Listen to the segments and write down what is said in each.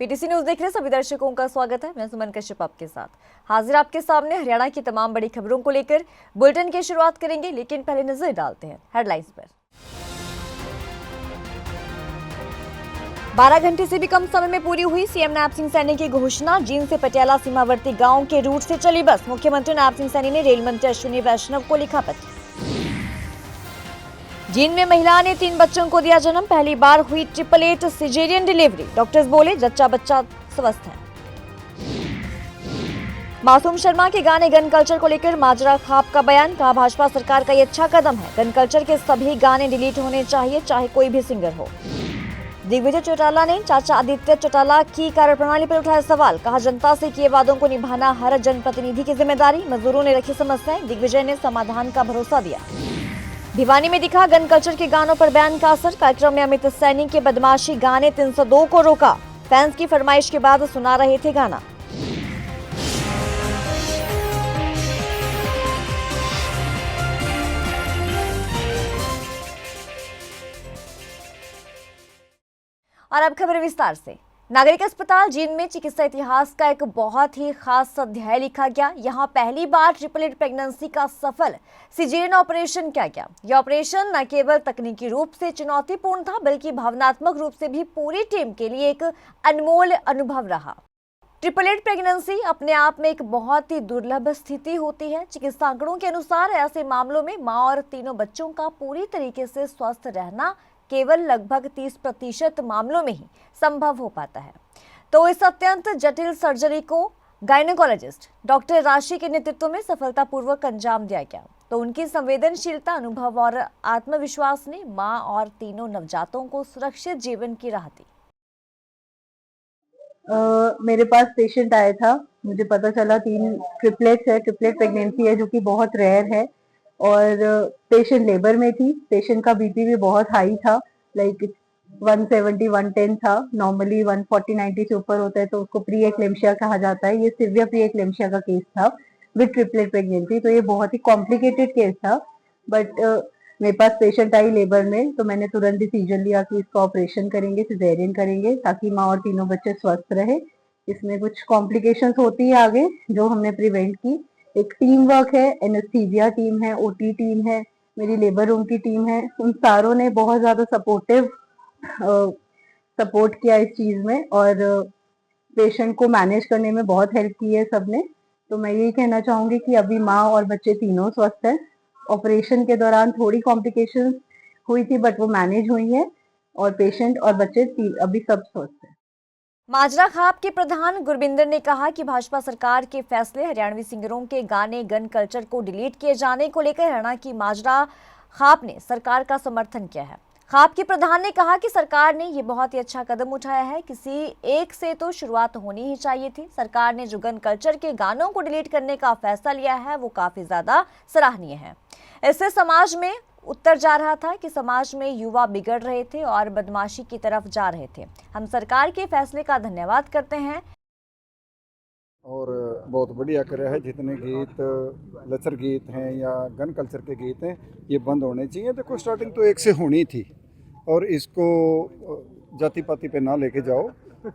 PTC news देख रहे सभी दर्शकों का स्वागत है। मैं सुमन कश्यप आपके साथ हाजिर आपके सामने हरियाणा की तमाम बड़ी खबरों को लेकर बुलेटिन की शुरुआत करेंगे, लेकिन पहले नजर डालते हैं हेडलाइंस पर। 12 घंटे से भी कम समय में पूरी हुई सीएम नायब सिंह सैनी की घोषणा। जींद से पटियाला सीमावर्ती गांव के रूट से चली बस। मुख्यमंत्री नायब सिंह सैनी ने रेल मंत्री अश्विनी वैष्णव को लिखा पत्र। जींद में महिला ने 3 बच्चों को दिया जन्म। पहली बार हुई 888 सिजेरियन डिलीवरी। डॉक्टर्स बोले जच्चा बच्चा स्वस्थ है। मासूम शर्मा के गाने गन कल्चर को लेकर माजरा खाप का बयान। कहा भाजपा सरकार का ये अच्छा कदम है। गन कल्चर के सभी गाने डिलीट होने चाहिए, चाहे कोई भी सिंगर हो। दिग्विजय चौटाला ने चाचा आदित्य चौटाला की कार्यप्रणाली पर उठाया सवाल। कहा जनता से किए वादों को निभाना हर जनप्रतिनिधि की जिम्मेदारी। मजदूरों ने रखी समस्याएं, दिग्विजय ने समाधान का भरोसा दिया। भिवानी में दिखा गन कल्चर के गानों पर बैन का असर। कार्यक्रम में अमित सैनी के बदमाशी गाने 302 को रोका। फैंस की फरमाइश के बाद सुना रहे थे गाना। और अब खबर विस्तार से। नागरिक अस्पताल जींद में चिकित्सा इतिहास का एक बहुत ही खास अध्याय लिखा गया। यहां पहली बार 888 प्रेगनेंसी का सफल सिजेरियन ऑपरेशन किया गया। यह ऑपरेशन न केवल तकनीकी रूप से चुनौतीपूर्ण था, बल्कि भावनात्मक रूप से भी पूरी टीम के लिए एक अनमोल अनुभव रहा। 888 प्रेगनेंसी अपने आप में एक बहुत ही दुर्लभ स्थिति होती है। चिकित्सा आंकड़ों के अनुसार ऐसे मामलों में मां और तीनों बच्चों का पूरी तरीके से स्वस्थ रहना केवल लगभग 30% मामलों में ही संभव हो पाता है। तो इस अत्यंत जटिल सर्जरी को गायनेकोलॉजिस्ट डॉक्टर राशि के नेतृत्व में सफलतापूर्वक अंजाम दिया गया। तो उनकी संवेदनशीलता, अनुभव और आत्मविश्वास ने मां और तीनों नवजातों को सुरक्षित जीवन की राह दी। मेरे पास पेशेंट आया था, मुझे पता चला 3 ट्रिपलेट्स है, ट्रिपलेट प्रेगनेंसी है जो कि बहुत रेयर है। और पेशेंट लेबर में थी। पेशेंट का बीपी भी बहुत हाई था, लाइक 170 110 था। नॉर्मली 140-90 से ऊपर होता है तो उसको प्री एक्लेम्शिया कहा जाता है। ये सिवियर प्री एक्लेम्शिया का केस था विद ट्रिपलेट प्रेगनेंसी। तो ये बहुत ही कॉम्प्लिकेटेड केस था। बट मेरे पास पेशेंट आई लेबर में, तो मैंने तुरंत डिसीजन लिया कि इसका ऑपरेशन करेंगे, सिजेरियन करेंगे, ताकि माँ और तीनों बच्चे स्वस्थ रहे। इसमें कुछ कॉम्प्लिकेशंस होती है आगे, जो हमने प्रिवेंट की। एक टीम वर्क है, एनेस्थीसिया टीम है, ओटी टीम है, मेरी लेबर रूम की टीम है। उन सारों ने बहुत ज्यादा सपोर्ट किया इस चीज में, और पेशेंट को मैनेज करने में बहुत हेल्प की है सबने। तो मैं यही कहना चाहूंगी कि अभी माँ और बच्चे तीनों स्वस्थ हैं। ऑपरेशन के दौरान थोड़ी कॉम्प्लिकेशंस हुई थी, बट वो मैनेज हुई है, और पेशेंट और बच्चे अभी सब स्वस्थ हैं। माजरा खाप के प्रधान गुरबिंदर ने कहा कि भाजपा सरकार के फैसले हरियाणवी सिंगरों के गाने गन कल्चर को डिलीट किए जाने को लेकर हरियाणा की माजरा खाप ने सरकार का समर्थन किया है। खाप के प्रधान ने कहा कि सरकार ने ये बहुत ही अच्छा कदम उठाया है। किसी एक से तो शुरुआत होनी ही चाहिए थी। सरकार ने जो गन कल्चर के गानों को डिलीट करने का फैसला लिया है वो काफी ज्यादा सराहनीय है। इससे समाज में उत्तर जा रहा था कि समाज में युवा बिगड़ रहे थे और बदमाशी की तरफ जा रहे थे। हम सरकार के फैसले का धन्यवाद करते हैं। और बहुत बढ़िया करे है। जितने गीत लचर गीत हैं या गन कल्चर के गीत हैं, ये बंद होने चाहिए। देखो स्टार्टिंग तो एक से होनी थी, और इसको जाति पाति पे ना लेके जाओ,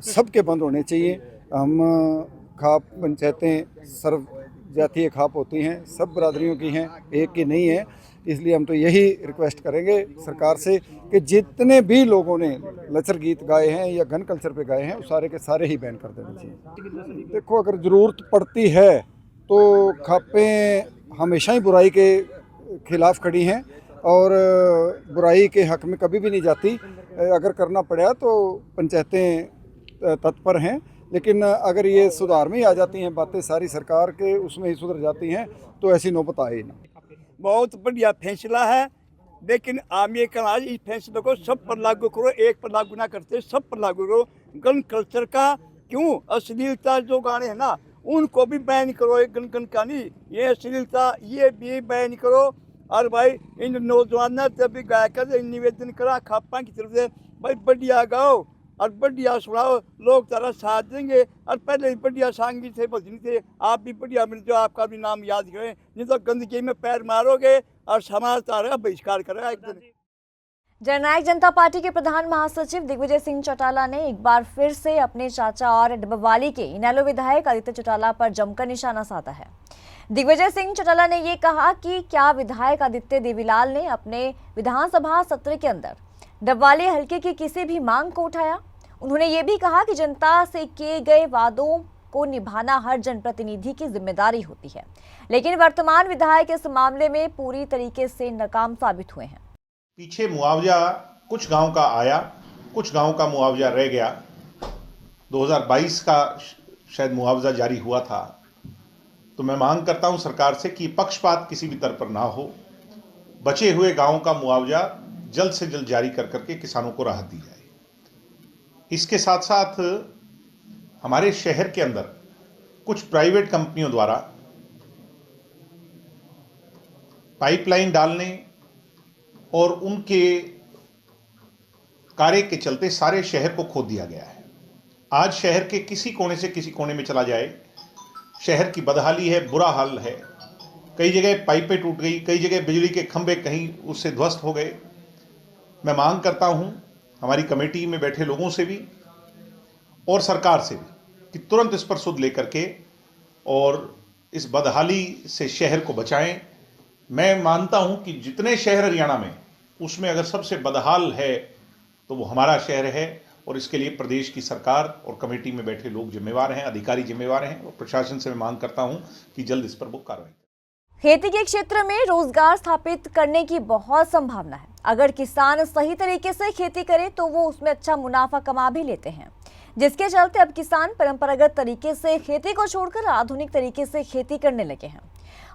सबके बंद होने चाहिए। हम खाप पंचायतें सर्व जातीय खाप होती हैं, सब बरादरियों की हैं, एक की नहीं है। इसलिए हम तो यही रिक्वेस्ट करेंगे सरकार से कि जितने भी लोगों ने लचर गीत गाए हैं या गन कल्चर पे गाए हैं, उस सारे के सारे ही बैन कर देने चाहिए। देखो अगर ज़रूरत पड़ती है तो खापें हमेशा ही बुराई के खिलाफ खड़ी हैं, और बुराई के हक में कभी भी नहीं जाती। अगर करना पड़ा तो पंचायतें तत्पर हैं, लेकिन अगर ये सुधार में ही आ जाती हैं बातें, सारी सरकार के उसमें ही सुधर जाती हैं, तो ऐसी नौबत आए ही ना। बहुत बढ़िया फैसला है, लेकिन आप ये कहना इस फैसले को सब पर लागू करो, एक पर लागू ना करते सब पर लागू करो। गन कल्चर का क्यों, अश्लीलता जो गाने हैं ना उनको भी बैन करो। एक गन का नहीं, ये अश्लीलता ये भी बैन करो। और भाई इन नौजवानों से भी गायक निवेदन करा खापा की तरफ से, भाई बढ़िया गाओ और बढ़िया सुनाओ, लोग तारा साथ देंगे। और पहले बढ़िया सांगी थे, भजन थे, आप भी बढ़िया मिल जाओ, आपका भी नाम याद करें। नहीं तो गंदगी में पैर मारोगे और समाज तारा बहिष्कार करेगा एक दिन। जननायक जनता पार्टी के प्रधान महासचिव दिग्विजय सिंह चौटाला ने एक बार फिर से अपने चाचा और डबवाली के इनेलो विधायक आदित्य चौटाला पर जमकर निशाना साधा है। दिग्विजय सिंह चौटाला ने ये कहा कि क्या विधायक आदित्य देवीलाल ने अपने विधानसभा सत्र के अंदर डबवाली हलके की किसी भी मांग को उठाया। उन्होंने ये भी कहा कि जनता से किए गए वादों को निभाना हर जनप्रतिनिधि की जिम्मेदारी होती है, लेकिन वर्तमान विधायक इस मामले में पूरी तरीके से नाकाम साबित हुए हैं। पीछे मुआवजा कुछ गांव का आया, कुछ गांव का मुआवजा रह गया। 2022 का शायद मुआवजा जारी हुआ था। तो मैं मांग करता हूं सरकार से कि पक्षपात किसी भी तरफ पर ना हो, बचे हुए गांवों का मुआवजा जल्द से जल्द जारी कर करके किसानों को राहत दी जाए। इसके साथ साथ हमारे शहर के अंदर कुछ प्राइवेट कंपनियों द्वारा पाइपलाइन डालने और उनके कार्य के चलते सारे शहर को खोद दिया गया है। आज शहर के किसी कोने से किसी कोने में चला जाए, शहर की बदहाली है, बुरा हाल है। कई जगह पाइपें टूट गई, कई जगह बिजली के खंभे कहीं उससे ध्वस्त हो गए। मैं मांग करता हूं हमारी कमेटी में बैठे लोगों से भी और सरकार से भी कि तुरंत इस पर सुध लेकर के और इस बदहाली से शहर को बचाएं। मैं मानता हूं कि जितने शहर हरियाणा में, उसमें अगर सबसे बदहाल है तो वो हमारा शहर है, और इसके लिए प्रदेश की सरकार और कमेटी में बैठे लोग जिम्मेवार हैं, अधिकारी जिम्मेवार हैं, और प्रशासन से मैं मांग करता हूं कि जल्द इस पर वो कार्रवाई करें। खेती के क्षेत्र में रोजगार स्थापित करने की बहुत संभावना है। अगर किसान सही तरीके से खेती करे तो वो उसमें अच्छा मुनाफा कमा भी लेते हैं, जिसके चलते अब किसान परंपरागत तरीके से खेती को छोड़कर आधुनिक तरीके से खेती करने लगे हैं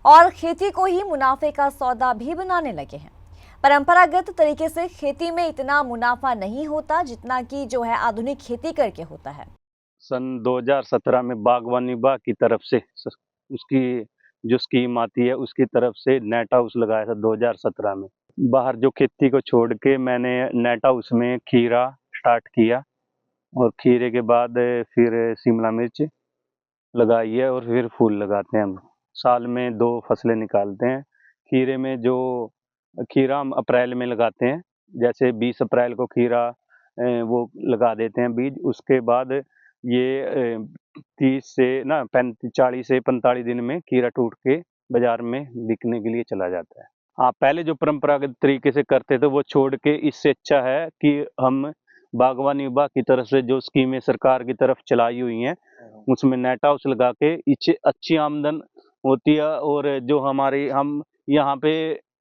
और खेती को ही मुनाफे का सौदा भी बनाने लगे हैं। परंपरागत तरीके से खेती में इतना मुनाफा नहीं होता जितना कि जो है आधुनिक खेती करके होता है। सन 2017 में बागवानी विभाग की तरफ से उसकी जो स्कीम आती है उसकी तरफ से नेट हाउस लगाया था 2017 में। बाहर जो खेती को छोड़ के मैंने नेट हाउस में खीरा स्टार्ट किया और खीरे के बाद फिर शिमला मिर्च लगाई है और फिर फूल लगाते हैं। हम साल में 2 फसलें निकालते हैं। खीरे में जो खीरा हम अप्रैल में लगाते हैं, जैसे 20 अप्रैल को खीरा वो लगा देते हैं बीज। उसके बाद ये 30 से 40 से 45 दिन में खीरा टूट के बाजार में बिकने के लिए चला जाता है। हाँ, पहले जो परंपरागत तरीके से करते थे वो छोड़ के इससे अच्छा है कि हम बागवानी विभाग की तरफ से जो स्कीमें सरकार की तरफ चलाई हुई हैं उसमें नेट हाउस लगा के इससे अच्छी आमदन होती है। और जो हमारी हम यहाँ पे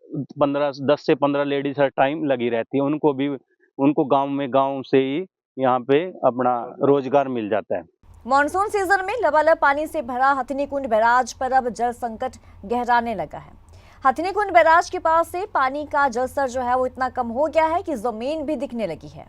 10 से 15 लेडीज हर टाइम लगी रहती है, उनको गांव से ही यहाँ पे अपना रोजगार मिल जाता है। मॉनसून सीजन में लबालब पानी से भरा हथिनीकुंड बैराज पर अब जल संकट गहराने लगा है। हथिनीकुंड बैराज के पास से पानी का जलस्तर जो है वो इतना कम हो गया है कि जमीन भी दिखने लगी है।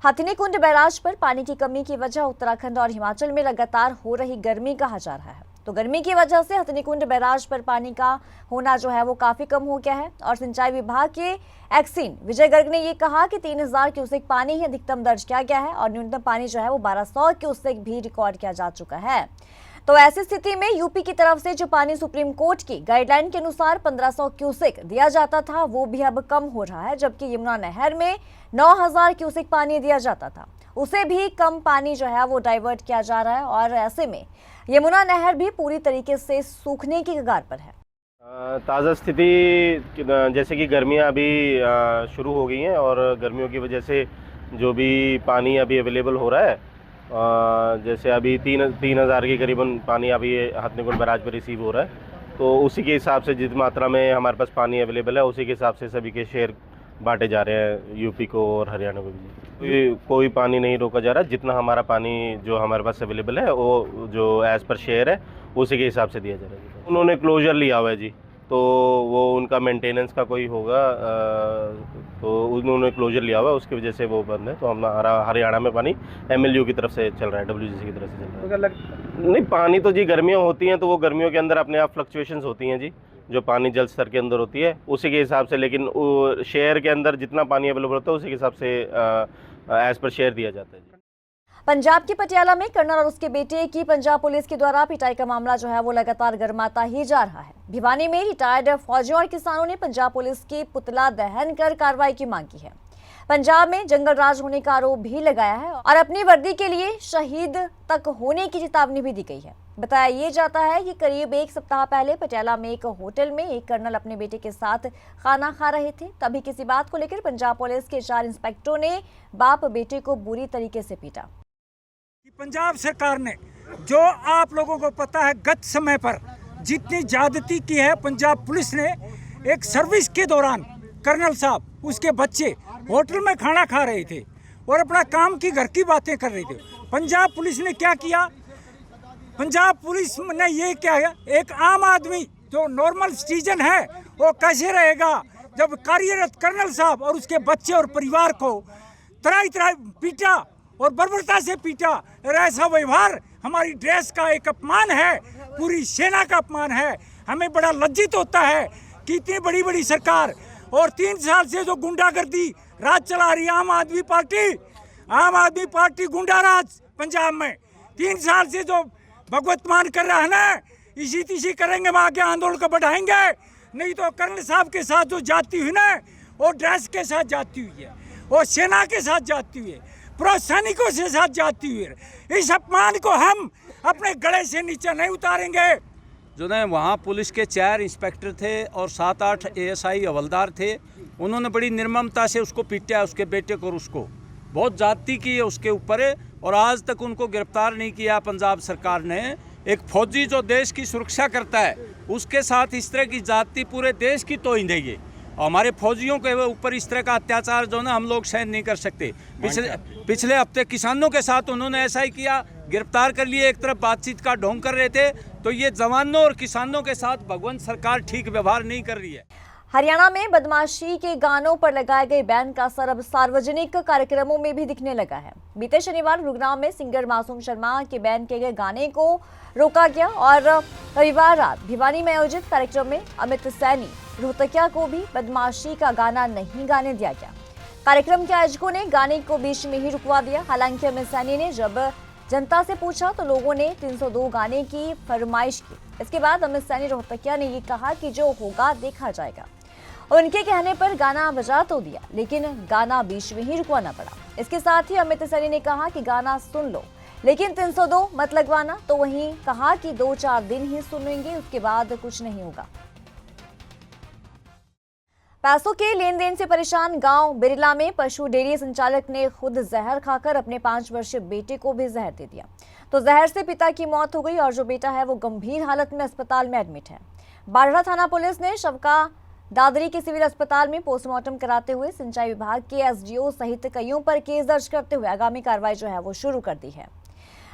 हथिनीकुंड बैराज पर पानी की कमी की वजह उत्तराखंड और हिमाचल में लगातार हो रही गर्मी कहा जा रहा है। तो गर्मी की वजह से हथिनीकुंड बैराज पर पानी का होना जो है वो काफी कम हो गया है और सिंचाई विभाग के एक्सिन विजय गर्ग ने ये कहा कि 3000 क्यूसेक पानी ही अधिकतम दर्ज किया गया है और न्यूनतम पानी जो है वो 1200 क्यूसेक भी रिकॉर्ड किया जा चुका है। तो ऐसी स्थिति में यूपी की तरफ से जो पानी सुप्रीम कोर्ट की गाइडलाइन के अनुसार 1500 क्यूसेक दिया जाता था वो भी अब कम हो रहा है, जबकि यमुना नहर में 9000 क्यूसेक पानी दिया जाता था, उसे भी कम पानी जो है वो डाइवर्ट किया जा रहा है और ऐसे में यमुना नहर भी पूरी तरीके से सूखने की कगार पर है। ताज़ा स्थिति जैसे कि गर्मियां अभी शुरू हो गई हैं और गर्मियों की वजह से जो भी पानी अभी अवेलेबल हो रहा है, जैसे अभी 3000 के करीबन पानी अभी हथिनीकुंड बैराज पर रिसीव हो रहा है, तो उसी के हिसाब से जिस मात्रा में हमारे पास पानी अवेलेबल है उसी के हिसाब से सभी के शेयर बांटे जा रहे हैं, यूपी को और हरियाणा को भी। कोई पानी नहीं रोका जा रहा, जितना हमारा पानी जो हमारे पास अवेलेबल है वो जो एज़ पर शेयर है उसी के हिसाब से दिया जा रहा है। उन्होंने क्लोजर लिया हुआ है जी, तो वो उनका मेंटेनेंस का कोई होगा, तो उन्होंने क्लोजर लिया हुआ है, उसकी वजह से वो बंद है। तो हमारा हरियाणा में पानी MLU की तरफ से चल रहा है, WGC की तरफ से चल रहा है। नहीं, पानी तो जी गर्मियाँ होती हैं तो वो गर्मियों के अंदर अपने आप फ्लक्चुएशंस होती हैं जी, जो पानी जल स्तर के अंदर होती है उसी के हिसाब से, लेकिन शेयर के अंदर जितना पानी अवेलेबल होता है उसी के हिसाब से एज पर शेयर दिया जाता है। पंजाब के पटियाला में कर्नल और उसके बेटे की पंजाब पुलिस के द्वारा पिटाई का मामला जो है वो लगातार गर्माता ही जा रहा है। भिवानी में रिटायर्ड फौजियों और किसानों ने पंजाब पुलिस की पुतला दहन कर कार्रवाई की मांग की है। पंजाब में जंगल राज होने का आरोप भी लगाया है और अपनी वर्दी के लिए शहीद तक होने की चेतावनी भी दी गई है। बताया ये जाता है कि करीब एक सप्ताह पहले पटियाला में एक होटल में एक कर्नल अपने बेटे के साथ खाना खा रहे थे। तभी किसी बात को लेकर पंजाब पुलिस के 4 इंस्पेक्टरों ने बाप बेटे को बुरी तरीके से पीटा। पंजाब सरकार ने, जो आप लोगों को पता है, गत समय पर जितनी ज्यादती की है, पंजाब पुलिस ने एक सर्विस के दौरान कर्नल साहब, उसके बच्चे होटल में खाना खा रहे थे और अपना काम की घर की बातें कर रहे थे। पंजाब पुलिस ने क्या किया? पंजाब पुलिस ने ये क्या है, एक आम आदमी जो नॉर्मल सिटीजन है वो कैसे रहेगा जब कार्यरत कर्नल साहब और उसके बच्चे और परिवार को तरह पीटा और बर्बरता से पीटा। और ऐसा व्यवहार हमारी ड्रेस का एक अपमान है, पूरी सेना का अपमान है। हमें बड़ा लज्जित होता है कि इतनी बड़ी बड़ी सरकार और 3 साल से जो गुंडागर्दी राज चला रही आम आदमी पार्टी गुंडा राज पंजाब में 3 साल से जो भगवत मान कर रहा है ना, इसी तीसी करेंगे, हम आगे आंदोलन को बढ़ाएंगे। नहीं तो कर्नल साहब के साथ जो जाती हुई ना, वो ड्रेस के साथ जाती हुई है, वो सेना के साथ जाती हुई है, पूरा सैनिकों से साथ जाती हुई है। इस अपमान को हम अपने गले से नीचे नहीं उतारेंगे। जो है वहाँ पुलिस के 4 इंस्पेक्टर थे और 7-8 ASI हवलदार थे। उन्होंने बड़ी निर्ममता से उसको पीटा, उसके बेटे को, और उसको बहुत जाति की है उसके ऊपर, और आज तक उनको गिरफ्तार नहीं किया पंजाब सरकार ने। एक फौजी जो देश की सुरक्षा करता है उसके साथ इस तरह की जाति पूरे देश की तोहिन है ये। और हमारे फौजियों के ऊपर इस तरह का अत्याचार जो ना हम लोग सहन नहीं कर सकते। पिछले हफ्ते किसानों के साथ उन्होंने ऐसा ही किया, गिरफ्तार कर लिए, एक तरफ बातचीत का ढोंग कर रहे थे। तो ये जवानों और किसानों के साथ भगवंत सरकार ठीक व्यवहार नहीं कर रही है। हरियाणा में बदमाशी के गानों पर लगाए गए बैन का असर अब सार्वजनिक कार्यक्रमों में भी दिखने लगा है। बीते शनिवार गुरुग्राम में सिंगर मासूम शर्मा के बैन किए गए गाने को रोका गया और रविवार रात भिवानी में आयोजित कार्यक्रम में अमित सैनी रोहतकिया को भी बदमाशी का गाना नहीं गाने दिया गया। कार्यक्रम के आयोजकों ने गाने को बीच में ही रुकवा दिया। हालांकि अमित सैनी ने जब जनता से पूछा तो लोगों ने 302 गाने की फरमाइश की। इसके बाद अमित सैनी रोहतकिया ने ये कहा कि जो होगा देखा जाएगा। उनके कहने पर गाना बजा तो दिया, लेकिन गाना बीच में ही रुकवाना पड़ा। इसके साथ ही अमित सैनी ने कहा कि गाना सुन लो, लेकिन 302 मत लगवाना। तो वहीं कहा कि 2-4 दिन ही सुनेंगे, उसके बाद कुछ नहीं होगा। पैसों के लेन देन से परेशान गांव बिरला में पशु डेयरी संचालक ने खुद जहर खाकर अपने 5 वर्षीय बेटे को भी जहर दे दिया। तो जहर से पिता की मौत हो गई और जो बेटा है वो गंभीर हालत में अस्पताल में एडमिट है। बारहड़ा थाना पुलिस ने शव का दादरी के सिविल अस्पताल में पोस्टमार्टम कराते हुए सिंचाई विभाग के SDO सहित कईयों पर केस दर्ज करते हुए आगामी कार्रवाई जो है वो शुरू कर दी है।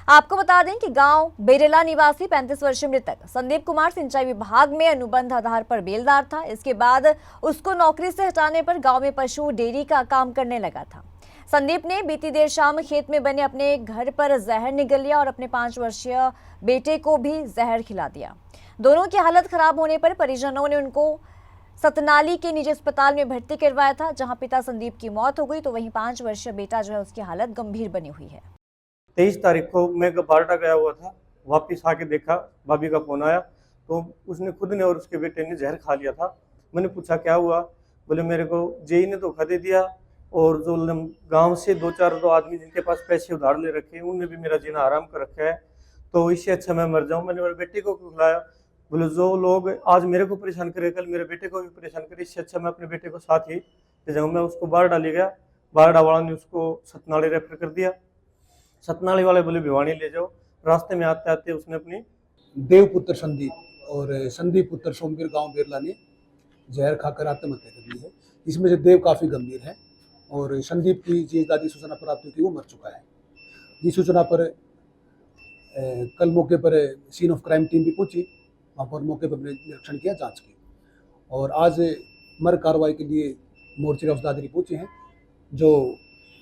आपको बता दें कि गांव बेरेला निवासी 35 वर्षीय मृतक संदीप कुमार सिंचाई विभाग में अनुबंध आधार पर बेलदार था। इसके बाद उसको नौकरी से हटाने पर गांव में पशु डेयरी का काम करने लगा था। संदीप ने बीती देर शाम खेत में बने अपने घर पर जहर निगल लिया और अपने 5 वर्षीय बेटे को भी जहर खिला दिया। दोनों की हालत खराब होने पर परिजनों ने उनको सतनाली के निजी अस्पताल में भर्ती करवाया था, जहां पिता संदीप की मौत हो गई तो वहीं 5 वर्षीय बेटा जो है उसकी हालत गंभीर बनी हुई है। 23 तारीख को मैं बारहटा गया हुआ था, वापस आके देखा, भाभी का फोन आया तो उसने खुद ने और उसके बेटे ने जहर खा लिया था। मैंने पूछा क्या हुआ, बोले मेरे को जेई ने धोखा दे दिया और जो गांव से 2-4 आदमी जिनके पास पैसे उधार ले रखे हैं उनने भी मेरा जीना आराम कर रखा है, तो इससे अच्छा मैं मर जाऊँ। मैंने मेरे बेटे को खिलाया, बोले जो लोग आज मेरे को परेशान करे कल मेरे बेटे को भी परेशान करे, इससे अच्छा मैं अपने बेटे को साथ ही ले जाऊँ। मैं उसको बाहर डाली गया, बारहड़ा वाला ने उसको सतनाली रेफर कर दिया। सतनाली वाले बोले भिवानी ले जाओ। रास्ते में आते आते उसने अपनी देवपुत्र संदीप और संदीप पुत्र सोमवीर गांव बिरला ने जहर खाकर आत्महत्या कर ली है। इसमें से देव काफ़ी गंभीर है और संदीप की जिस आदि सूचना प्राप्त हुई थी वो मर चुका है। जिस सूचना पर कल मौके पर सीन ऑफ क्राइम टीम भी पहुंची, वहाँ पर मौके पर निरीक्षण किया, जांच की और आज मर्ग कार्रवाई के लिए मोर्चे का दादरी पहुंचे हैं। जो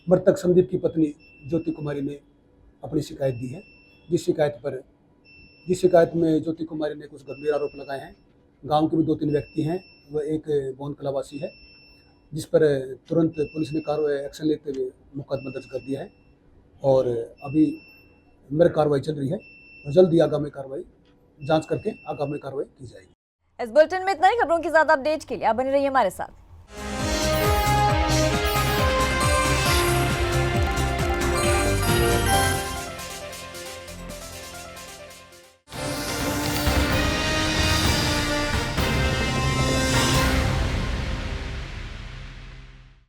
मृतक संदीप की पत्नी ज्योति कुमारी ने अपनी शिकायत दी है, जिस शिकायत में ज्योति कुमारी ने कुछ गंभीर आरोप लगाए हैं। गांव के भी 2-3 व्यक्ति हैं, वह एक बोन कलावासी है, जिस पर तुरंत पुलिस ने कार्रवाई एक्शन लेते हुए मुकदमा दर्ज कर दिया है और अभी मर्ग कार्रवाई चल रही है और जल्दी आगामी कार्रवाई जांच करके आगामी कार्रवाई की जाएगी। इस बुलेटिन में इतना ही। खबरों की ज्यादा अपडेट के लिए आप बने रहिए हमारे साथ।